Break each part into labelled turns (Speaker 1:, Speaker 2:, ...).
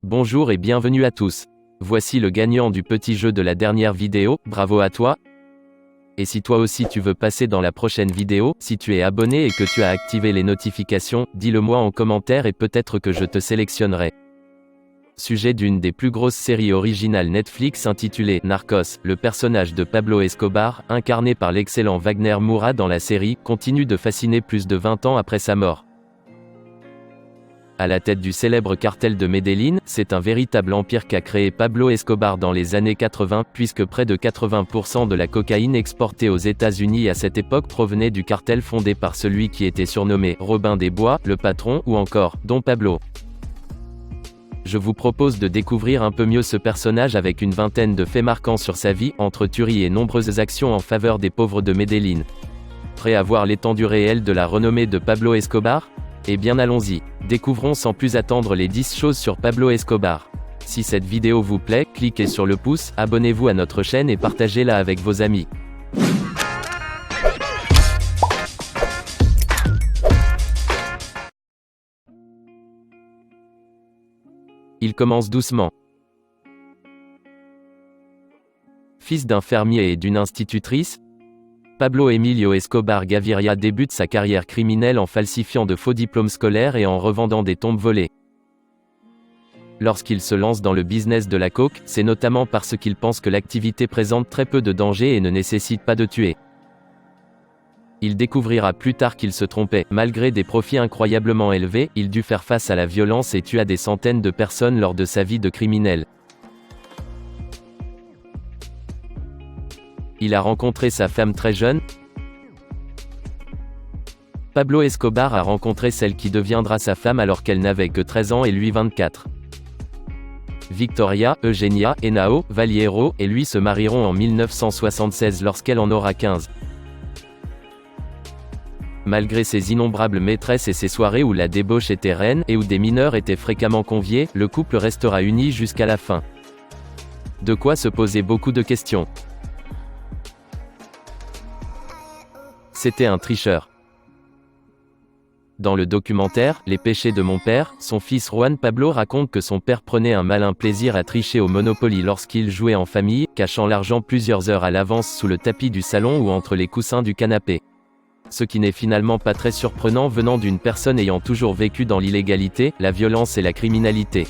Speaker 1: Bonjour et bienvenue à tous. Voici le gagnant du petit jeu de la dernière vidéo, bravo à toi. Et si toi aussi tu veux passer dans la prochaine vidéo, si tu es abonné et que tu as activé les notifications, dis-le moi en commentaire et peut-être que je te sélectionnerai. Sujet d'une des plus grosses séries originales Netflix intitulée Narcos, le personnage de Pablo Escobar, incarné par l'excellent Wagner Moura dans la série, continue de fasciner plus de 20 ans après sa mort. À la tête du célèbre cartel de Medellín, c'est un véritable empire qu'a créé Pablo Escobar dans les années 80, puisque près de 80% de la cocaïne exportée aux États-Unis à cette époque provenait du cartel fondé par celui qui était surnommé Robin des Bois, le patron, ou encore Don Pablo. Je vous propose de découvrir un peu mieux ce personnage avec une vingtaine de faits marquants sur sa vie, entre tueries et nombreuses actions en faveur des pauvres de Medellín. Prêt à voir l'étendue réelle de la renommée de Pablo Escobar ? Eh bien allons-y, découvrons sans plus attendre les 10 choses sur Pablo Escobar. Si cette vidéo vous plaît, cliquez sur le pouce, abonnez-vous à notre chaîne et partagez-la avec vos amis. Il commence doucement. Fils d'un fermier et d'une institutrice, Pablo Emilio Escobar Gaviria débute sa carrière criminelle en falsifiant de faux diplômes scolaires et en revendant des tombes volées. Lorsqu'il se lance dans le business de la coke, c'est notamment parce qu'il pense que l'activité présente très peu de danger et ne nécessite pas de tuer. Il découvrira plus tard qu'il se trompait. Malgré des profits incroyablement élevés, il dut faire face à la violence et tua des centaines de personnes lors de sa vie de criminel. Il a rencontré sa femme très jeune. Pablo Escobar a rencontré celle qui deviendra sa femme alors qu'elle n'avait que 13 ans et lui 24. Victoria, Eugenia, Henao, Valiero et lui se marieront en 1976 lorsqu'elle en aura 15. Malgré ses innombrables maîtresses et ses soirées où la débauche était reine et où des mineurs étaient fréquemment conviés, le couple restera uni jusqu'à la fin. De quoi se poser beaucoup de questions. C'était un tricheur. Dans le documentaire « Les péchés de mon père », son fils Juan Pablo raconte que son père prenait un malin plaisir à tricher au Monopoly lorsqu'il jouait en famille, cachant l'argent plusieurs heures à l'avance sous le tapis du salon ou entre les coussins du canapé. Ce qui n'est finalement pas très surprenant venant d'une personne ayant toujours vécu dans l'illégalité, la violence et la criminalité.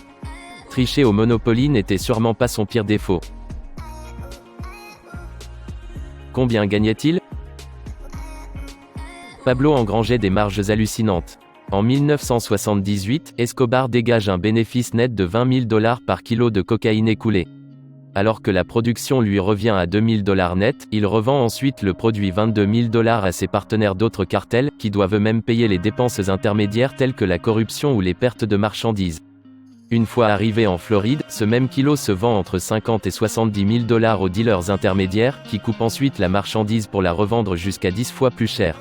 Speaker 1: Tricher au Monopoly n'était sûrement pas son pire défaut. Combien gagnait-il ? Pablo engrangeait des marges hallucinantes. En 1978, Escobar dégage un bénéfice net de $20 000 par kilo de cocaïne écoulée. Alors que la production lui revient à $2 000 net, il revend ensuite le produit $22 000 à ses partenaires d'autres cartels, qui doivent eux-mêmes payer les dépenses intermédiaires telles que la corruption ou les pertes de marchandises. Une fois arrivé en Floride, ce même kilo se vend entre $50 et $70 000 aux dealers intermédiaires, qui coupent ensuite la marchandise pour la revendre jusqu'à 10 fois plus cher.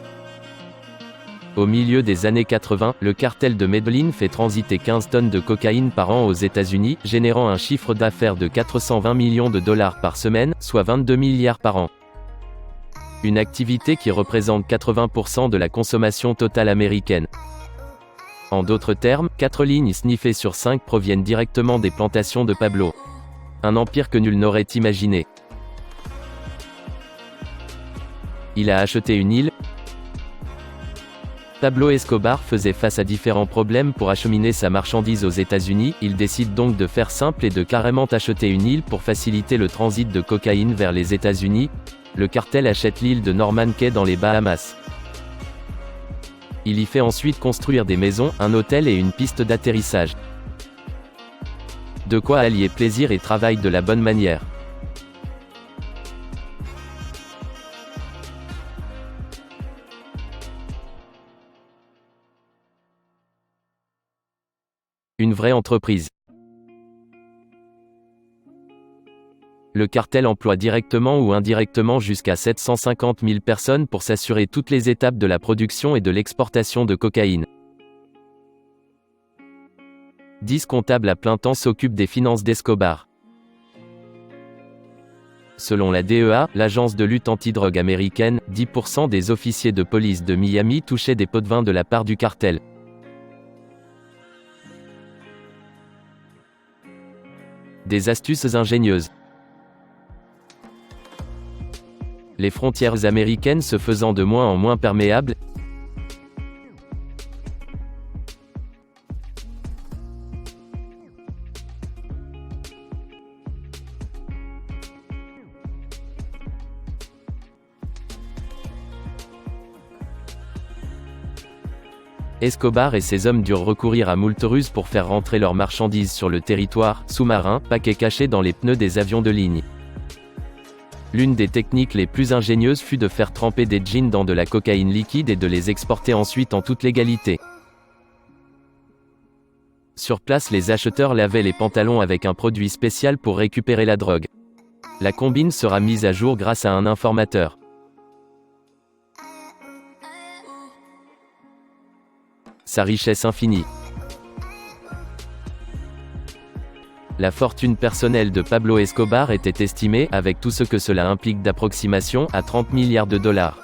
Speaker 1: Au milieu des années 80, le cartel de Medellín fait transiter 15 tonnes de cocaïne par an aux États-Unis, générant un chiffre d'affaires de $420 millions par semaine, soit 22 milliards par an. Une activité qui représente 80% de la consommation totale américaine. En d'autres termes, 4 lignes sniffées sur 5 proviennent directement des plantations de Pablo. Un empire que nul n'aurait imaginé. Il a acheté une île. Pablo Escobar faisait face à différents problèmes pour acheminer sa marchandise aux États-Unis, il décide donc de faire simple et de carrément acheter une île pour faciliter le transit de cocaïne vers les États-Unis. Le cartel achète l'île de Norman Cay dans les Bahamas. Il y fait ensuite construire des maisons, un hôtel et une piste d'atterrissage. De quoi allier plaisir et travail de la bonne manière. Une vraie entreprise. Le cartel emploie directement ou indirectement jusqu'à 750 000 personnes pour s'assurer toutes les étapes de la production et de l'exportation de cocaïne. 10 comptables à plein temps s'occupent des finances d'Escobar. Selon la DEA, l'agence de lutte antidrogue américaine, 10% des officiers de police de Miami touchaient des pots de vin de la part du cartel. Des astuces ingénieuses. Les frontières américaines se faisant de moins en moins perméables. Escobar et ses hommes durent recourir à moult ruses pour faire rentrer leurs marchandises sur le territoire, sous-marin, paquets cachés dans les pneus des avions de ligne. L'une des techniques les plus ingénieuses fut de faire tremper des jeans dans de la cocaïne liquide et de les exporter ensuite en toute légalité. Sur place, les acheteurs lavaient les pantalons avec un produit spécial pour récupérer la drogue. La combine sera mise à jour grâce à un informateur. Sa richesse infinie. La fortune personnelle de Pablo Escobar était estimée, avec tout ce que cela implique d'approximation, à 30 milliards de dollars.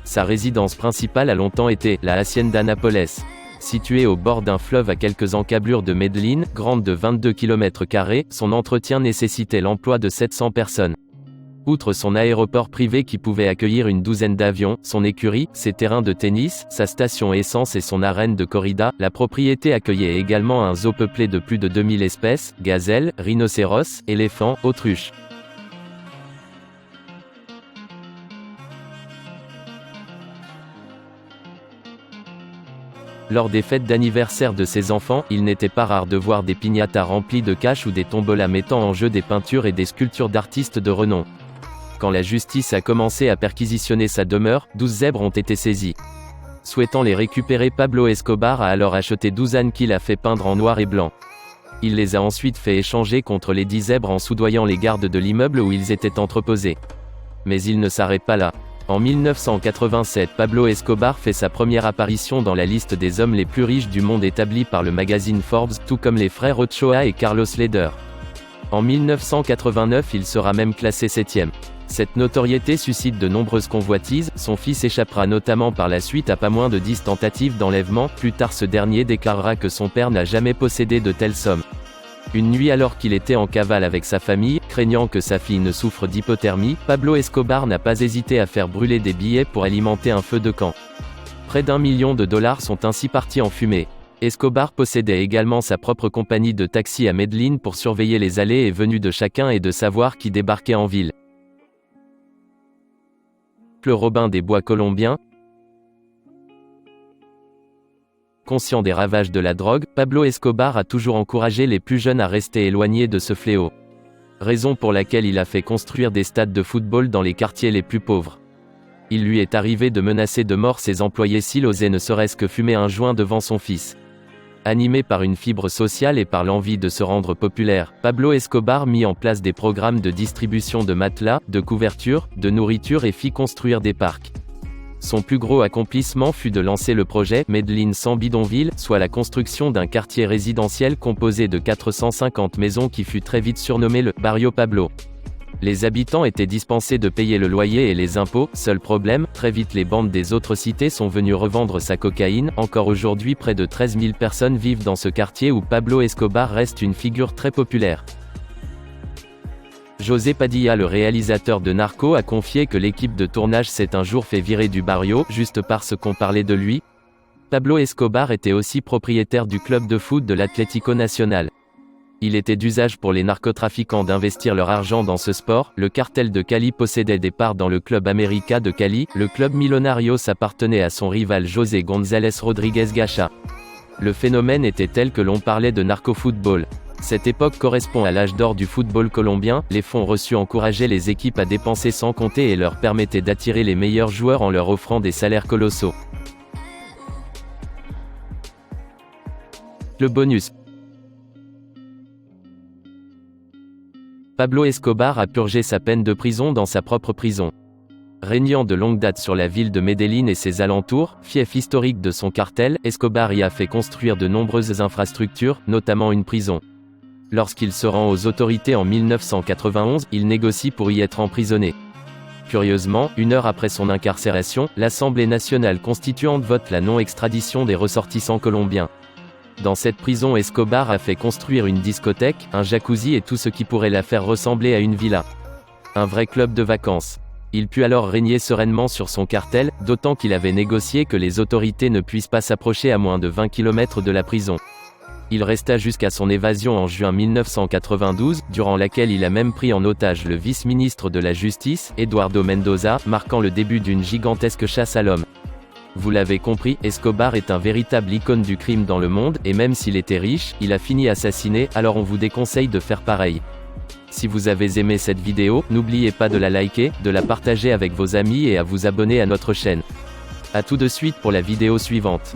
Speaker 1: Sa résidence principale a longtemps été la Hacienda Nápoles. Située au bord d'un fleuve à quelques encablures de Medellín, grande de 22 km², son entretien nécessitait l'emploi de 700 personnes. Outre son aéroport privé qui pouvait accueillir une douzaine d'avions, son écurie, ses terrains de tennis, sa station essence et son arène de corrida, la propriété accueillait également un zoo peuplé de plus de 2000 espèces, gazelles, rhinocéros, éléphants, autruches. Lors des fêtes d'anniversaire de ses enfants, il n'était pas rare de voir des piñatas remplies de cash ou des tombolas mettant en jeu des peintures et des sculptures d'artistes de renom. Quand la justice a commencé à perquisitionner sa demeure, 12 zèbres ont été saisis. Souhaitant les récupérer, Pablo Escobar a alors acheté 12 ânes qu'il a fait peindre en noir et blanc. Il les a ensuite fait échanger contre les 10 zèbres en soudoyant les gardes de l'immeuble où ils étaient entreposés. Mais il ne s'arrête pas là. En 1987, Pablo Escobar fait sa première apparition dans la liste des hommes les plus riches du monde établie par le magazine Forbes, tout comme les frères Ochoa et Carlos Leder. En 1989, il sera même classé 7e. Cette notoriété suscite de nombreuses convoitises, son fils échappera notamment par la suite à pas moins de 10 tentatives d'enlèvement, plus tard ce dernier déclarera que son père n'a jamais possédé de telles sommes. Une nuit alors qu'il était en cavale avec sa famille, craignant que sa fille ne souffre d'hypothermie, Pablo Escobar n'a pas hésité à faire brûler des billets pour alimenter un feu de camp. Près d'1 million de dollars sont ainsi partis en fumée. Escobar possédait également sa propre compagnie de taxi à Medellín pour surveiller les allées et venues de chacun et de savoir qui débarquait en ville. Le Robin des Bois colombiens. Conscient des ravages de la drogue, Pablo Escobar a toujours encouragé les plus jeunes à rester éloignés de ce fléau. Raison pour laquelle il a fait construire des stades de football dans les quartiers les plus pauvres. Il lui est arrivé de menacer de mort ses employés s'ils osaient ne serait-ce que fumer un joint devant son fils. Animé par une fibre sociale et par l'envie de se rendre populaire, Pablo Escobar mit en place des programmes de distribution de matelas, de couvertures, de nourriture et fit construire des parcs. Son plus gros accomplissement fut de lancer le projet Medellín sans bidonville, soit la construction d'un quartier résidentiel composé de 450 maisons qui fut très vite surnommé le Barrio Pablo. Les habitants étaient dispensés de payer le loyer et les impôts, seul problème, très vite les bandes des autres cités sont venues revendre sa cocaïne. Encore aujourd'hui, près de 13 000 personnes vivent dans ce quartier où Pablo Escobar reste une figure très populaire. José Padilla, le réalisateur de Narco, a confié que l'équipe de tournage s'est un jour fait virer du barrio, juste parce qu'on parlait de lui. Pablo Escobar était aussi propriétaire du club de foot de l'Atlético Nacional. Il était d'usage pour les narcotrafiquants d'investir leur argent dans ce sport. Le cartel de Cali possédait des parts dans le club América de Cali. Le club Millonarios appartenait à son rival José González Rodríguez Gacha. Le phénomène était tel que l'on parlait de narco-football. Cette époque correspond à l'âge d'or du football colombien. Les fonds reçus encourageaient les équipes à dépenser sans compter et leur permettaient d'attirer les meilleurs joueurs en leur offrant des salaires colossaux. Le bonus. Pablo Escobar a purgé sa peine de prison dans sa propre prison. Régnant de longue date sur la ville de Medellín et ses alentours, fief historique de son cartel, Escobar y a fait construire de nombreuses infrastructures, notamment une prison. Lorsqu'il se rend aux autorités en 1991, il négocie pour y être emprisonné. Curieusement, 1 heure après son incarcération, l'Assemblée nationale constituante vote la non-extradition des ressortissants colombiens. Dans cette prison, Escobar a fait construire une discothèque, un jacuzzi et tout ce qui pourrait la faire ressembler à une villa. Un vrai club de vacances. Il put alors régner sereinement sur son cartel, d'autant qu'il avait négocié que les autorités ne puissent pas s'approcher à moins de 20 km de la prison. Il resta jusqu'à son évasion en juin 1992, durant laquelle il a même pris en otage le vice-ministre de la Justice, Eduardo Mendoza, marquant le début d'une gigantesque chasse à l'homme. Vous l'avez compris, Escobar est un véritable icône du crime dans le monde, et même s'il était riche, il a fini assassiné, alors on vous déconseille de faire pareil. Si vous avez aimé cette vidéo, n'oubliez pas de la liker, de la partager avec vos amis et à vous abonner à notre chaîne. A tout de suite pour la vidéo suivante.